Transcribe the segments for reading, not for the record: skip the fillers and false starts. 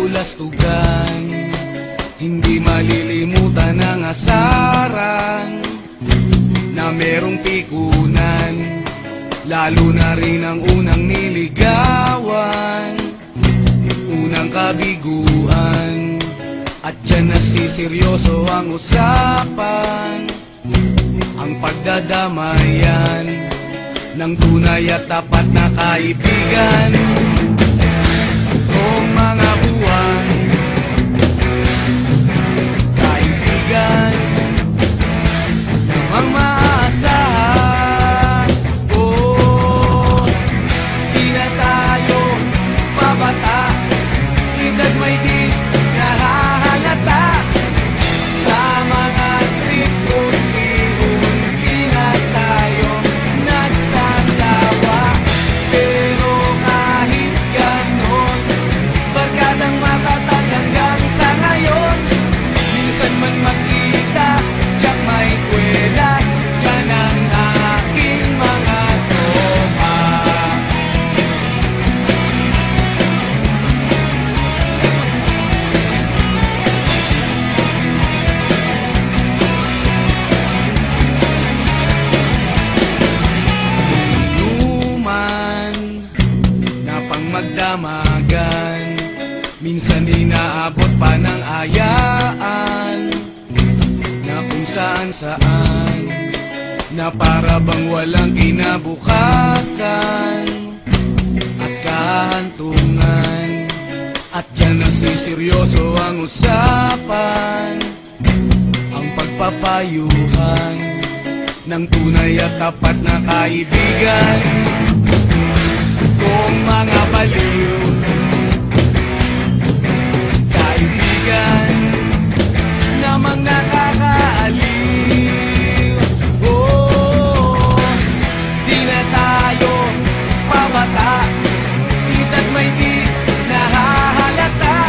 kabulastugan, hindi malilimutan ang asaran na merong pikunan, lalo na rin ang unang niligawan, unang kabiguan. At dyan nasiseryoso ang usapan, ang pagdadamayan ng tunay at tapat na kaibigan. Kung mga buwan, kaibigan namang maaasahan. Oh, di na tayo pabata, edad may di nahahalata. Sa mga trip unti-unti na tayo nagsasawa. Pero kahit ganon, barkadang matatag hanggang sa ngayon. Minsan man magkita, tiyak may kwela, yan ang aking mga tropa. Inuman na pang magdamagan, minsan inaabot pa ng ayaan, na kung saan-saan, na para bang walang kinabukasan at kahantungan. At dyan nasiseryoso ang usapan, ang pagpapayuhan ng tunay at tapat na kaibigan. Kung mga baliw, kaibigan namang nakakaaliw. Oh, di na tayo pabata, edad may di nahahalata.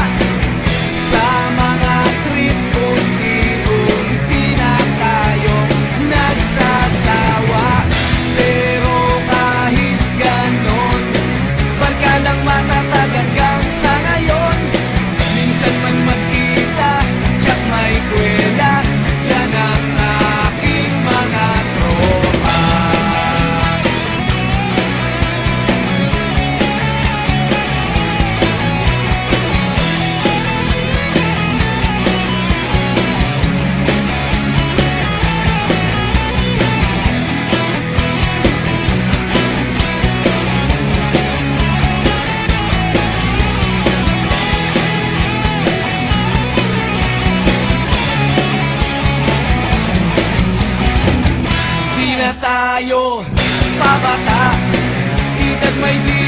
Sa mga trip unti-unti na tayo nagsasawa. Pero kahit ganon, barkadang matatag hanggang sa ngayon. Minsan man magkita, tiyak may kwela, yan ang aking mga tropa. Di na tayo pabata, edad may di